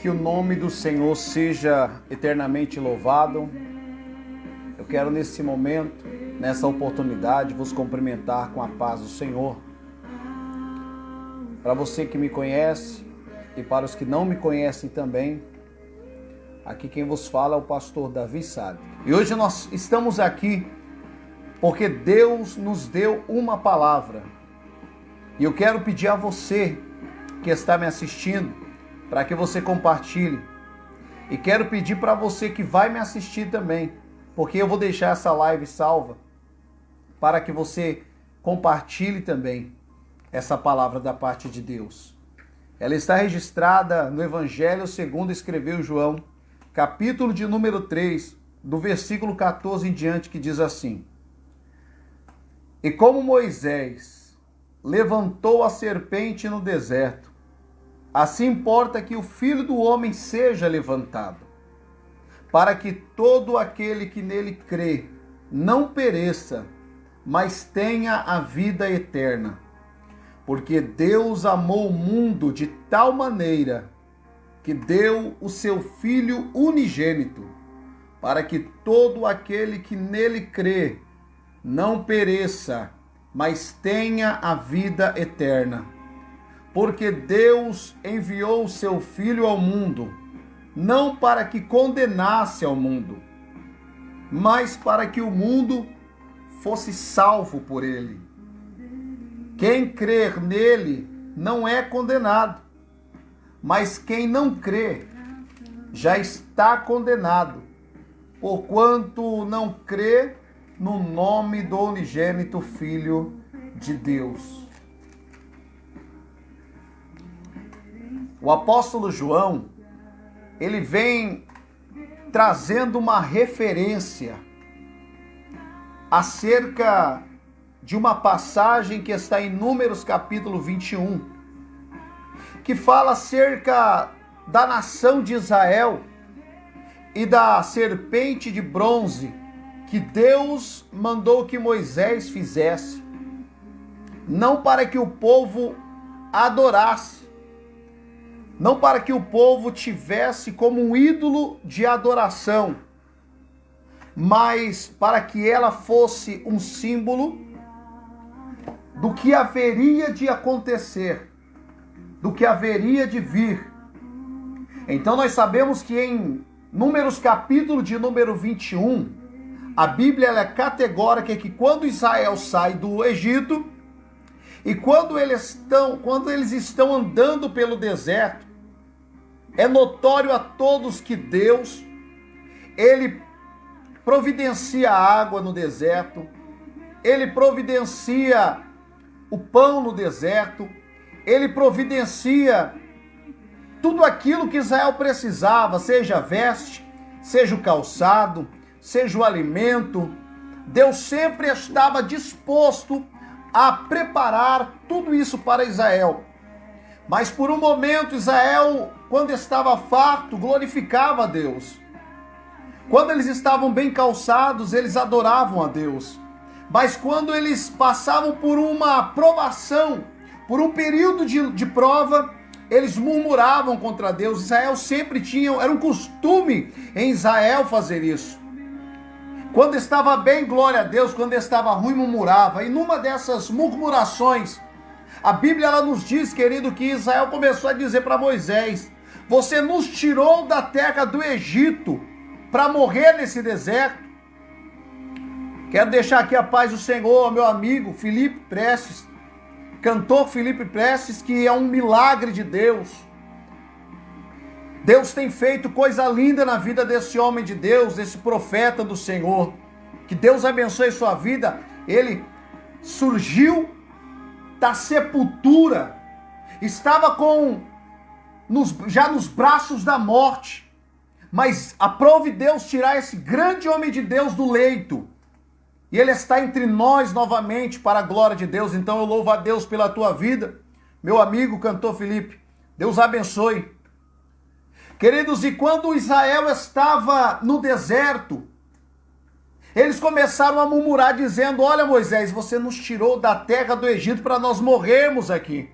Que o nome do Senhor seja eternamente louvado. Eu quero nesse momento, nessa oportunidade, vos cumprimentar com a paz do Senhor. Para você que me conhece e para os que não me conhecem também, aqui quem vos fala é o pastor Davi Salles. E hoje nós estamos aqui porque Deus nos deu uma palavra. E eu quero pedir a você que está me assistindo, para que você compartilhe. E quero pedir para você que vai me assistir também, porque eu vou deixar essa live salva, para que você compartilhe também essa palavra da parte de Deus. Ela está registrada no Evangelho segundo escreveu João, capítulo de número 3, do versículo 14 em diante, que diz assim: E como Moisés levantou a serpente no deserto, assim importa que o Filho do Homem seja levantado, para que todo aquele que nele crê não pereça, mas tenha a vida eterna. Porque Deus amou o mundo de tal maneira que deu o seu Filho unigênito, para que todo aquele que nele crê não pereça, mas tenha a vida eterna. Porque Deus enviou o seu Filho ao mundo, não para que condenasse ao mundo, mas para que o mundo fosse salvo por ele. Quem crer nele não é condenado, mas quem não crê já está condenado, porquanto não crê no nome do unigênito Filho de Deus. O apóstolo João, ele vem trazendo uma referência acerca de uma passagem que está em Números capítulo 21, que fala acerca da nação de Israel e da serpente de bronze que Deus mandou que Moisés fizesse, não para que o povo adorasse, não para que o povo tivesse como um ídolo de adoração, mas para que ela fosse um símbolo do que haveria de acontecer, do que haveria de vir. Então nós sabemos que em Números capítulo de número 21, a Bíblia ela é categórica que quando Israel sai do Egito e quando eles estão andando pelo deserto, é notório a todos que Deus, ele providencia água no deserto, ele providencia o pão no deserto, ele providencia tudo aquilo que Israel precisava, seja a veste, seja o calçado, seja o alimento. Deus sempre estava disposto a preparar tudo isso para Israel. Mas por um momento Israel, quando estava farto, glorificava a Deus. Quando eles estavam bem calçados, eles adoravam a Deus. Mas quando eles passavam por uma provação, por um período de prova, eles murmuravam contra Deus. Israel sempre era um costume em Israel fazer isso. Quando estava bem, glória a Deus. Quando estava ruim, murmurava. E numa dessas murmurações, a Bíblia ela nos diz, querido, que Israel começou a dizer para Moisés: você nos tirou da terra do Egito para morrer nesse deserto. Quero deixar aqui a paz do Senhor, meu amigo Felipe Prestes, cantor Felipe Prestes, que é um milagre de Deus. Deus tem feito coisa linda na vida desse homem de Deus, desse profeta do Senhor. Que Deus abençoe sua vida. Ele surgiu da sepultura, estava já nos braços da morte, mas aprove Deus tirar esse grande homem de Deus do leito, e ele está entre nós novamente para a glória de Deus. Então eu louvo a Deus pela tua vida, meu amigo cantor Felipe. Deus abençoe. Queridos, e quando Israel estava no deserto, eles começaram a murmurar dizendo: olha, Moisés, você nos tirou da terra do Egito para nós morrermos aqui.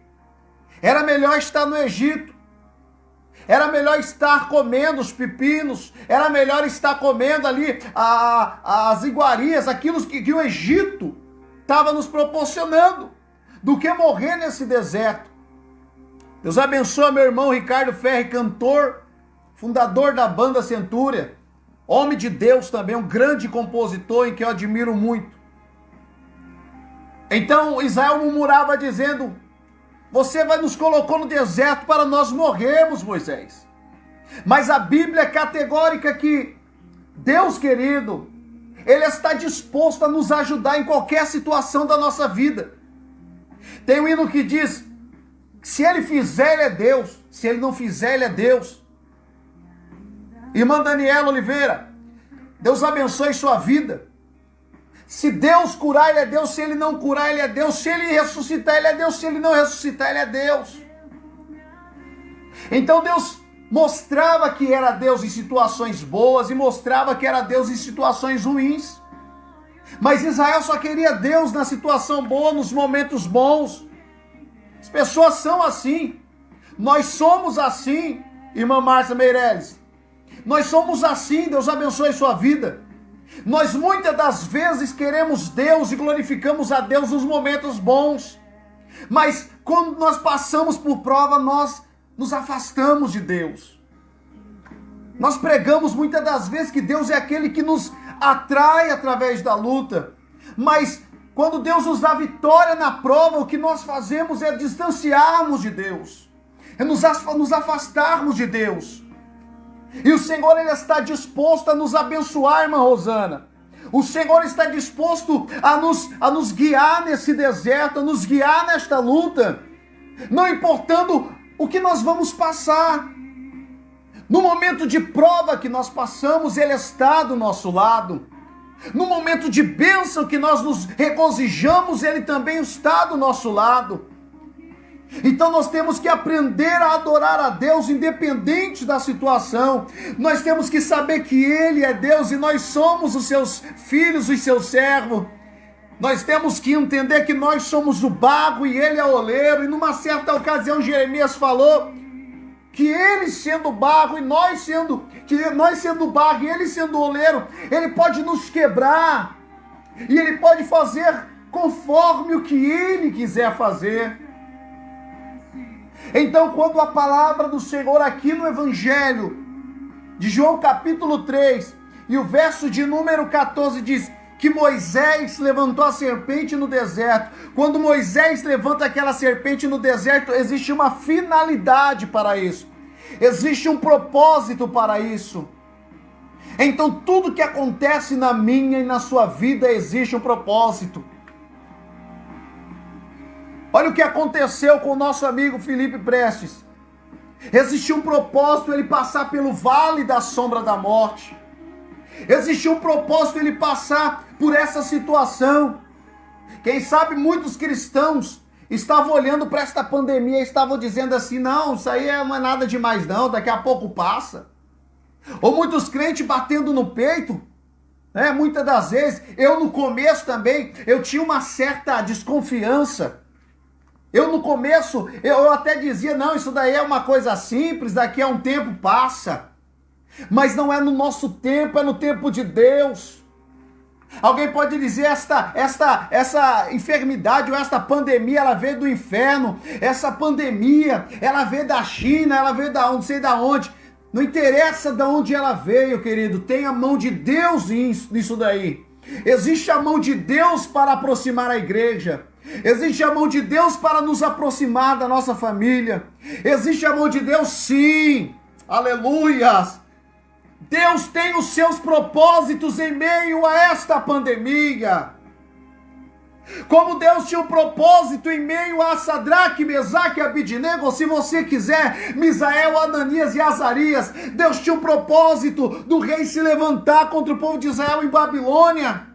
Era melhor estar no Egito. Era melhor estar comendo os pepinos, era melhor estar comendo ali as iguarias, aquilo que o Egito estava nos proporcionando, do que morrer nesse deserto. Deus abençoe meu irmão Ricardo Ferri, cantor, fundador da banda Centúria, homem de Deus também, um grande compositor em que eu admiro muito. Então Israel murmurava dizendo: você nos colocou no deserto para nós morrermos, Moisés. Mas a Bíblia é categórica que Deus, querido, Ele está disposto a nos ajudar em qualquer situação da nossa vida. Tem um hino que diz: se Ele fizer, Ele é Deus. Se Ele não fizer, Ele é Deus. Irmã Daniela Oliveira, Deus abençoe sua vida. Se Deus curar, Ele é Deus. Se Ele não curar, Ele é Deus. Se Ele ressuscitar, Ele é Deus. Se Ele não ressuscitar, Ele é Deus. Então Deus mostrava que era Deus em situações boas e mostrava que era Deus em situações ruins. Mas Israel só queria Deus na situação boa, nos momentos bons. As pessoas são assim. Nós somos assim, irmã Márcia Meirelles. Nós somos assim. Deus abençoe sua vida. Nós muitas das vezes queremos Deus e glorificamos a Deus nos momentos bons. Mas quando nós passamos por prova, nós nos afastamos de Deus. Nós pregamos muitas das vezes que Deus é aquele que nos atrai através da luta. Mas quando Deus nos dá vitória na prova, o que nós fazemos é distanciarmos de Deus. É nos afastarmos de Deus. E o Senhor, Ele está disposto a nos abençoar, irmã Rosana. O Senhor está disposto a nos guiar nesse deserto, a nos guiar nesta luta. Não importando o que nós vamos passar. No momento de prova que nós passamos, Ele está do nosso lado. No momento de bênção que nós nos regozijamos, Ele também está do nosso lado. Então nós temos que aprender a adorar a Deus independente da situação. Nós temos que saber que Ele é Deus e nós somos os seus filhos, os seus servos. Nós temos que entender que nós somos o barro e Ele é o oleiro. E numa certa ocasião Jeremias falou que Ele sendo barro e nós sendo barro e Ele sendo oleiro, Ele pode nos quebrar. E Ele pode fazer conforme o que Ele quiser fazer. Então, quando a palavra do Senhor aqui no Evangelho de João capítulo 3 e o verso de número 14 diz que Moisés levantou a serpente no deserto. Quando Moisés levanta aquela serpente no deserto, existe uma finalidade para isso. Existe um propósito para isso. Então, tudo que acontece na minha e na sua vida existe um propósito. Olha o que aconteceu com o nosso amigo Felipe Prestes. Existia um propósito ele passar pelo vale da sombra da morte. Existia um propósito ele passar por essa situação. Quem sabe muitos cristãos estavam olhando para esta pandemia e estavam dizendo assim: não, isso aí não é nada demais não, daqui a pouco passa. Ou muitos crentes batendo no peito. Muitas das vezes, eu no começo também, eu tinha uma certa desconfiança. Eu no começo, eu até dizia, não, isso daí é uma coisa simples, daqui a um tempo passa. Mas não é no nosso tempo, é no tempo de Deus. Alguém pode dizer, essa enfermidade ou esta pandemia, ela veio do inferno. Essa pandemia, ela veio da China, ela veio da não sei da onde. Não interessa de onde ela veio, querido, tem a mão de Deus nisso daí. Existe a mão de Deus para aproximar a igreja. Existe a mão de Deus para nos aproximar da nossa família. Existe a mão de Deus, sim. Aleluias. Deus tem os seus propósitos em meio a esta pandemia. Como Deus tinha um propósito em meio a Sadraque, Mesaque e Abidnego, se você quiser, Misael, Ananias e Azarias, Deus tinha um propósito do rei se levantar contra o povo de Israel em Babilônia.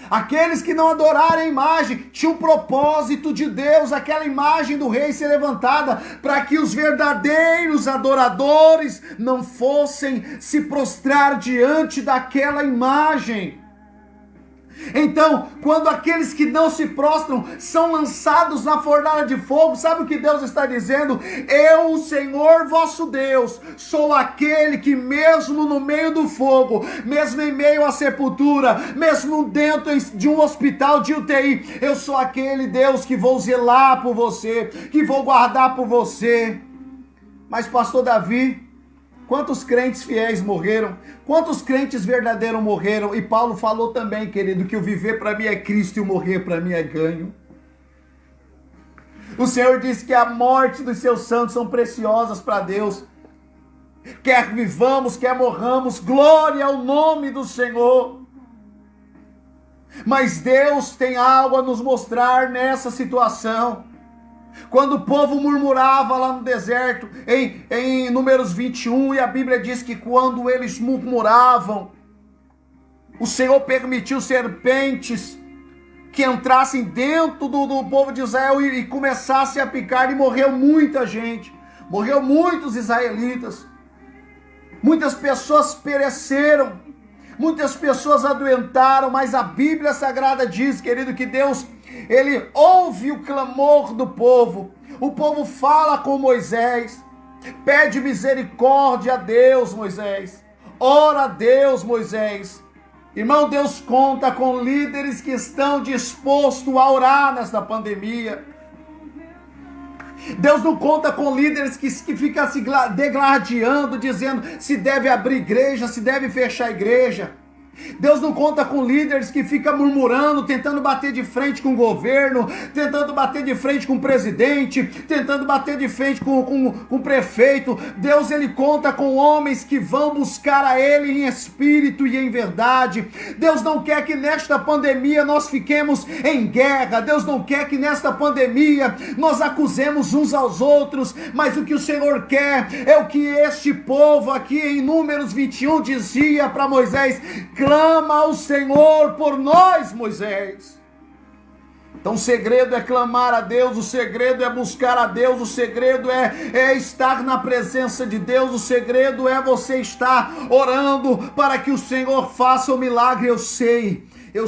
Aqueles que não adoraram a imagem, tinha um propósito de Deus, aquela imagem do rei ser levantada, para que os verdadeiros adoradores não fossem se prostrar diante daquela imagem. Então, quando aqueles que não se prostram são lançados na fornalha de fogo, sabe o que Deus está dizendo? Eu, o Senhor vosso Deus, sou aquele que mesmo no meio do fogo, mesmo em meio à sepultura, mesmo dentro de um hospital de UTI, eu sou aquele Deus que vou zelar por você, que vou guardar por você. Mas pastor Davi, quantos crentes fiéis morreram? Quantos crentes verdadeiros morreram? E Paulo falou também, querido, que o viver para mim é Cristo e o morrer para mim é ganho. O Senhor disse que a morte dos seus santos são preciosas para Deus. Quer vivamos, quer morramos, glória ao nome do Senhor. Mas Deus tem algo a nos mostrar nessa situação. Quando o povo murmurava lá no deserto, em Números 21, e a Bíblia diz que quando eles murmuravam, o Senhor permitiu serpentes que entrassem dentro do povo de Israel e começassem a picar, e morreu muita gente, morreu muitos israelitas, muitas pessoas pereceram, muitas pessoas adoentaram, mas a Bíblia Sagrada diz, querido, que Deus, Ele ouve o clamor do povo. O povo fala com Moisés, pede misericórdia a Deus, Moisés. Ora a Deus, Moisés. Irmão, Deus conta com líderes que estão dispostos a orar nesta pandemia. Deus não conta com líderes que ficam se degladiando, dizendo se deve abrir igreja, se deve fechar igreja. Deus não conta com líderes que ficam murmurando, tentando bater de frente com o governo, tentando bater de frente com o presidente, tentando bater de frente com o prefeito. Deus, Ele conta com homens que vão buscar a Ele em espírito e em verdade. Deus não quer que nesta pandemia nós fiquemos em guerra. Deus não quer que nesta pandemia nós acusemos uns aos outros, mas o que o Senhor quer é o que este povo aqui em Números 21 dizia para Moisés: clama ao Senhor por nós, Moisés. Então o segredo é clamar a Deus, o segredo é buscar a Deus, o segredo é estar na presença de Deus, o segredo é você estar orando para que o Senhor faça o milagre. Eu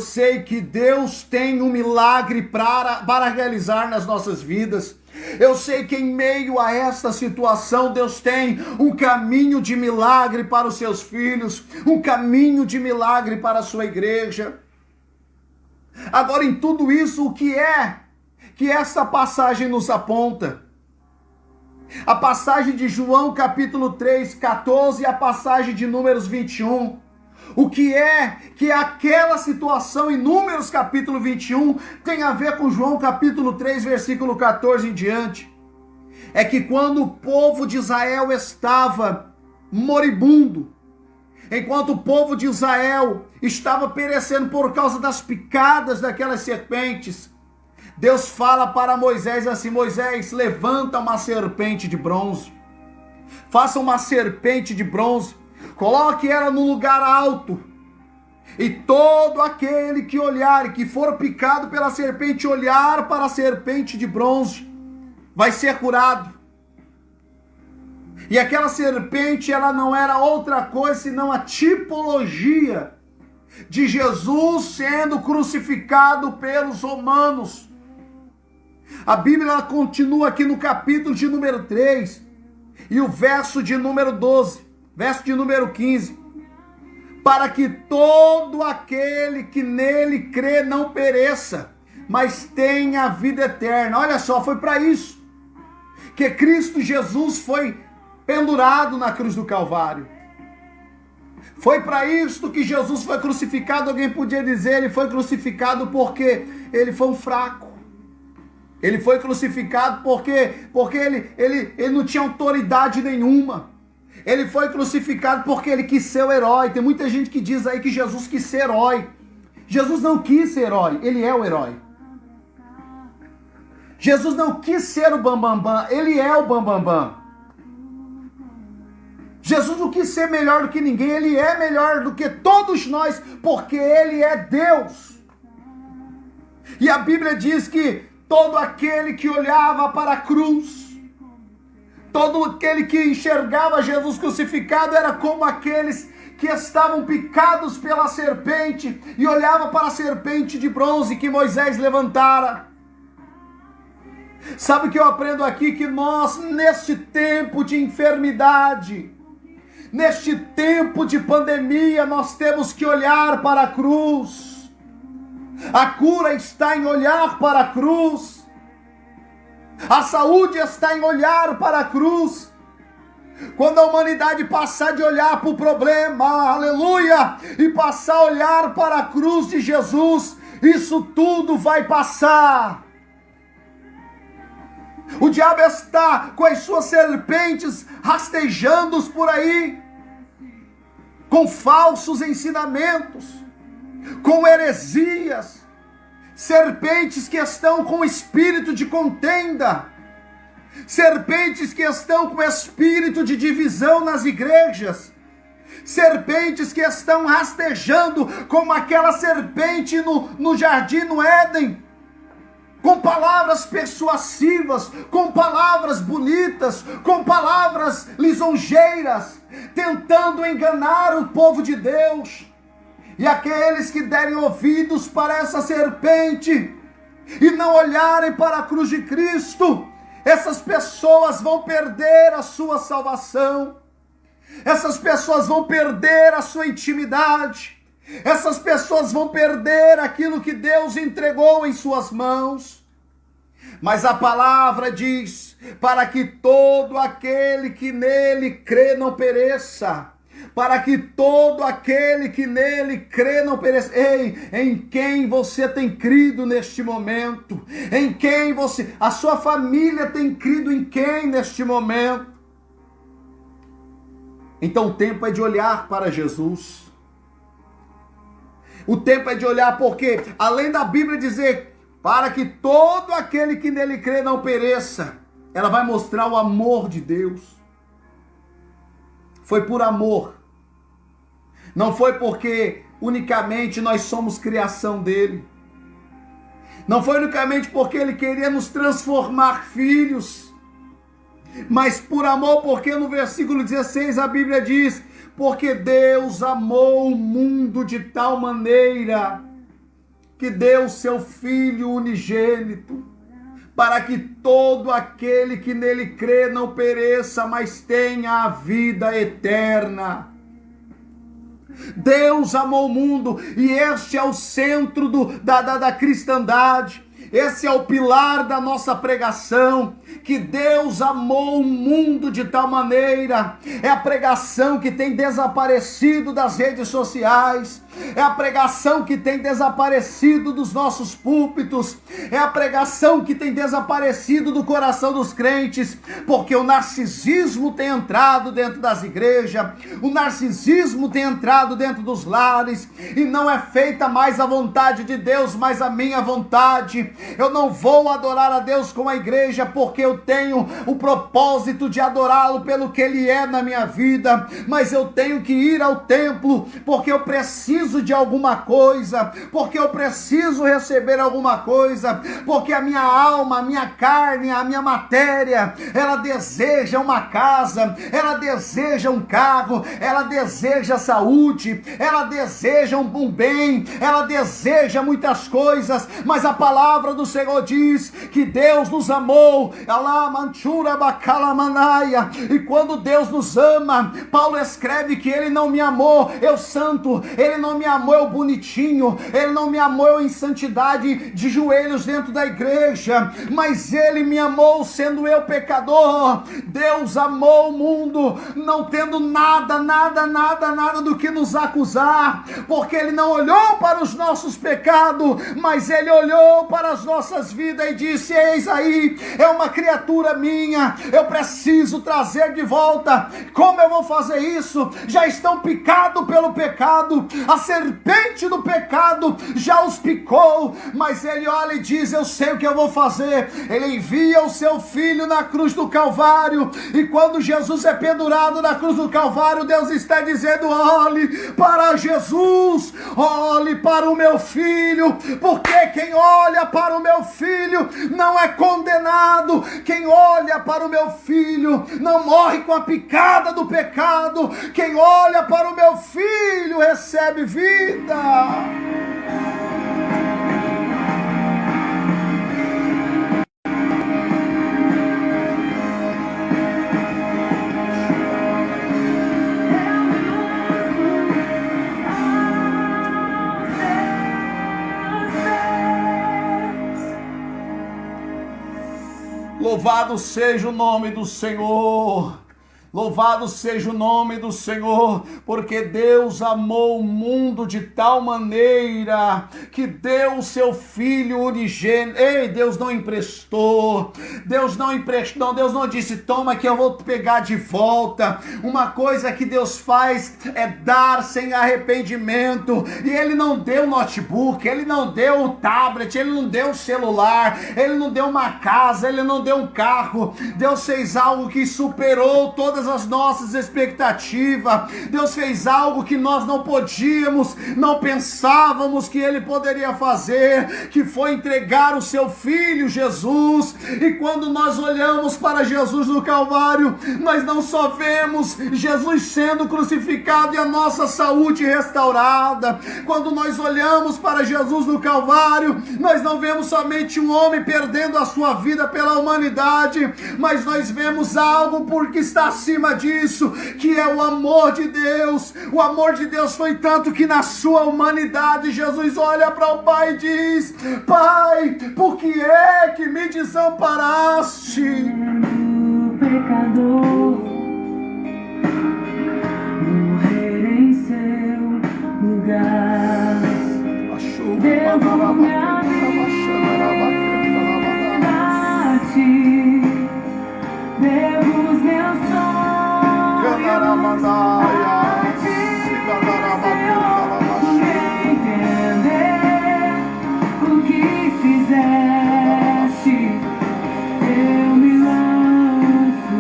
sei que Deus tem um milagre para realizar nas nossas vidas. Eu sei que em meio a esta situação, Deus tem um caminho de milagre para os seus filhos, um caminho de milagre para a sua igreja. Agora, em tudo isso, o que é que essa passagem nos aponta? A passagem de João capítulo 3, 14 e a passagem de Números 21. O que é que aquela situação em Números capítulo 21 tem a ver com João capítulo 3, versículo 14 em diante? É que quando o povo de Israel estava moribundo, enquanto o povo de Israel estava perecendo por causa das picadas daquelas serpentes, Deus fala para Moisés assim: Moisés, levanta uma serpente de bronze, faça uma serpente de bronze, coloque ela no lugar alto, e todo aquele que olhar e que for picado pela serpente, olhar para a serpente de bronze, vai ser curado. E aquela serpente, ela não era outra coisa senão a tipologia de Jesus sendo crucificado pelos romanos. A Bíblia ela continua aqui no capítulo de número 3 e o verso de número 12. Verso de número 15, para que todo aquele que nele crê não pereça, mas tenha a vida eterna. Olha só, foi para isso que Cristo Jesus foi pendurado na cruz do Calvário. Foi para isso que Jesus foi crucificado. Alguém podia dizer, ele foi crucificado porque ele foi um fraco. Ele foi crucificado porque ele não tinha autoridade nenhuma. Ele foi crucificado porque ele quis ser o herói. Tem muita gente que diz aí que Jesus quis ser herói. Jesus não quis ser herói, ele é o herói. Jesus não quis ser o bambambam, ele é o bambambam. Jesus não quis ser melhor do que ninguém, ele é melhor do que todos nós, porque ele é Deus. E a Bíblia diz que todo aquele que olhava para a cruz, todo aquele que enxergava Jesus crucificado era como aqueles que estavam picados pela serpente e olhava para a serpente de bronze que Moisés levantara. Sabe o que eu aprendo aqui? Que nós, neste tempo de enfermidade, neste tempo de pandemia, nós temos que olhar para a cruz. A cura está em olhar para a cruz. A saúde está em olhar para a cruz. Quando a humanidade passar de olhar para o problema, aleluia, e passar a olhar para a cruz de Jesus, isso tudo vai passar. O diabo está com as suas serpentes rastejando por aí, com falsos ensinamentos, com heresias, serpentes que estão com espírito de contenda, serpentes que estão com espírito de divisão nas igrejas, serpentes que estão rastejando como aquela serpente no jardim no Éden, com palavras persuasivas, com palavras bonitas, com palavras lisonjeiras, tentando enganar o povo de Deus. E aqueles que derem ouvidos para essa serpente e não olharem para a cruz de Cristo, essas pessoas vão perder a sua salvação, essas pessoas vão perder a sua intimidade, essas pessoas vão perder aquilo que Deus entregou em suas mãos. Mas a palavra diz, para que todo aquele que nele crê não pereça, para que todo aquele que nele crê não pereça. Ei, em quem você tem crido neste momento? Em quem a sua família tem crido em quem neste momento? Então o tempo é de olhar para Jesus. O tempo é de olhar, porque além da Bíblia dizer, para que todo aquele que nele crê não pereça, ela vai mostrar o amor de Deus. Foi por amor. Não foi porque unicamente nós somos criação dele. Não foi unicamente porque ele queria nos transformar filhos. Mas por amor, porque no versículo 16 a Bíblia diz, porque Deus amou o mundo de tal maneira que deu seu Filho unigênito, para que todo aquele que nele crê não pereça, mas tenha a vida eterna. Deus amou o mundo, e este é o centro da cristandade. Esse é o pilar da nossa pregação, que Deus amou o mundo de tal maneira. É a pregação que tem desaparecido das redes sociais, é a pregação que tem desaparecido dos nossos púlpitos, é a pregação que tem desaparecido do coração dos crentes, porque o narcisismo tem entrado dentro das igrejas, o narcisismo tem entrado dentro dos lares, e não é feita mais a vontade de Deus, mas a minha vontade. Eu não vou adorar a Deus com a igreja, porque eu tenho o propósito de adorá-lo pelo que Ele é na minha vida, mas eu tenho que ir ao templo, porque eu preciso de alguma coisa, porque eu preciso receber alguma coisa, porque a minha alma, a minha carne, a minha matéria, ela deseja uma casa, ela deseja um carro, ela deseja saúde, ela deseja um bem, ela deseja muitas coisas, mas a palavra do Senhor diz que Deus nos amou, e quando Deus nos ama, Paulo escreve que Ele não me amou, eu santo, Ele não me amou, eu bonitinho, Ele não me amou, eu em santidade de joelhos dentro da igreja, mas Ele me amou sendo eu pecador. Deus amou o mundo, não tendo nada do que nos acusar, porque Ele não olhou para os nossos pecados, mas Ele olhou para as nossas vidas e disse, eis aí, é uma criatura minha, eu preciso trazer de volta. Como eu vou fazer isso? Já estão picados pelo pecado, as serpente do pecado já os picou, mas ele olha e diz: eu sei o que eu vou fazer. Ele envia o seu filho na cruz do Calvário, e quando Jesus é pendurado na cruz do Calvário, Deus está dizendo: olhe para Jesus, olhe para o meu filho, porque quem olha para o meu filho não é condenado, quem olha para o meu filho não morre com a picada do pecado, quem olha para o meu filho recebe vida. Louvado seja o nome do Senhor. Louvado seja o nome do Senhor, porque Deus amou o mundo de tal maneira que deu o seu Filho unigênito. Ei, Deus não emprestou, Deus não disse: toma que eu vou pegar de volta. Uma coisa que Deus faz é dar sem arrependimento, e Ele não deu notebook, Ele não deu o tablet, Ele não deu o celular, Ele não deu uma casa, Ele não deu um carro. Deus fez algo que superou todas as nossas expectativas. Deus fez algo que nós não podíamos, não pensávamos que Ele poderia fazer, que foi entregar o seu Filho Jesus. E quando nós olhamos para Jesus no Calvário, nós não só vemos Jesus sendo crucificado e a nossa saúde restaurada. Quando nós olhamos para Jesus no Calvário, nós não vemos somente um homem perdendo a sua vida pela humanidade, mas nós vemos algo porque está acima disso, que é o amor de Deus. O amor de Deus foi tanto que na sua humanidade Jesus olha para o Pai e diz: Pai, por que é que me desamparaste? Pecador, morrer em seu lugar. Devo minha vida a ti, devo os meus sonhos a ti, Senhor, por entender o que fizeste. Eu me lanço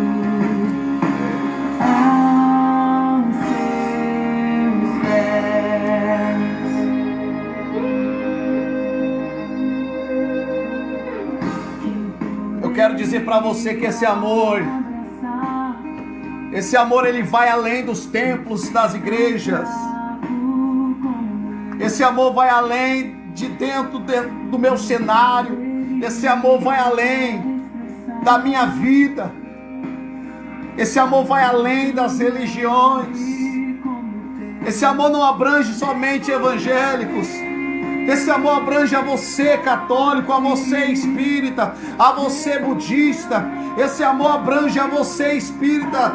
aos teus pés. Eu quero dizer para você que esse amor ele vai além dos templos, das igrejas. Esse amor vai além de dentro do meu cenário. Esse amor vai além da minha vida. Esse amor vai além das religiões. Esse amor não abrange somente evangélicos. Esse amor abrange a você católico, a você espírita, a você budista. Esse amor abrange a você espírita,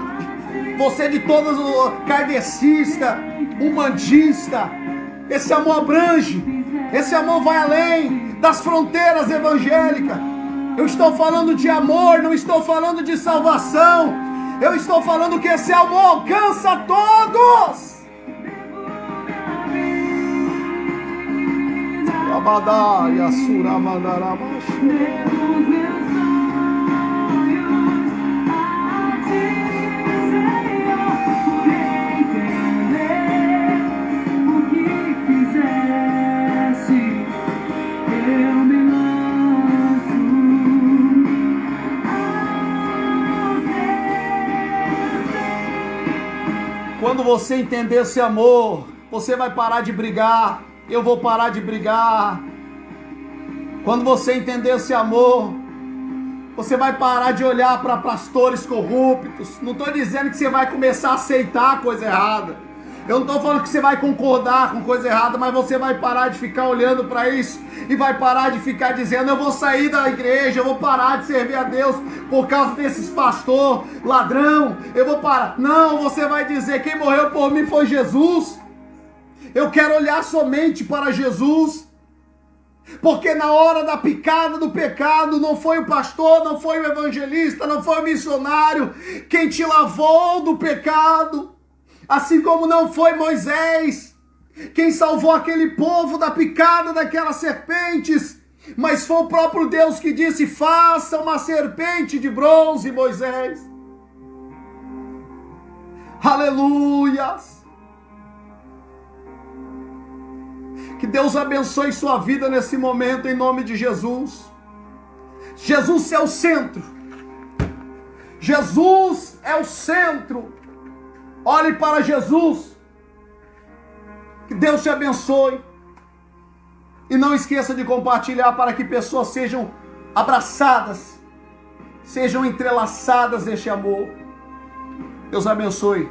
você de todos os kardecista, umbandista. Esse amor abrange, esse amor vai além das fronteiras evangélicas. Eu estou falando de amor, não estou falando de salvação. Eu estou falando que esse amor alcança todos. Abadaya Suramandaramash. Quando você entender esse amor, você vai parar de brigar. Eu vou parar de brigar. Quando você entender esse amor, você vai parar de olhar para pastores corruptos. Não estou dizendo que você vai começar a aceitar coisa errada. Eu não estou falando que você vai concordar com coisa errada, mas você vai parar de ficar olhando para isso e vai parar de ficar dizendo: eu vou sair da igreja, eu vou parar de servir a Deus por causa desses pastor ladrão, eu vou parar. Não, você vai dizer: quem morreu por mim foi Jesus. Eu quero olhar somente para Jesus, porque na hora da picada do pecado não foi o pastor, não foi o evangelista, não foi o missionário quem te lavou do pecado. Assim como não foi Moisés Quem salvou aquele povo da picada daquelas serpentes? Mas foi o próprio Deus que disse: faça uma serpente de bronze, Moisés. Aleluias! Que Deus abençoe sua vida nesse momento, em nome de Jesus. Jesus é o centro. Jesus é o centro. Olhe para Jesus. Que Deus te abençoe. E não esqueça de compartilhar para que pessoas sejam abraçadas, sejam entrelaçadas neste amor. Deus abençoe.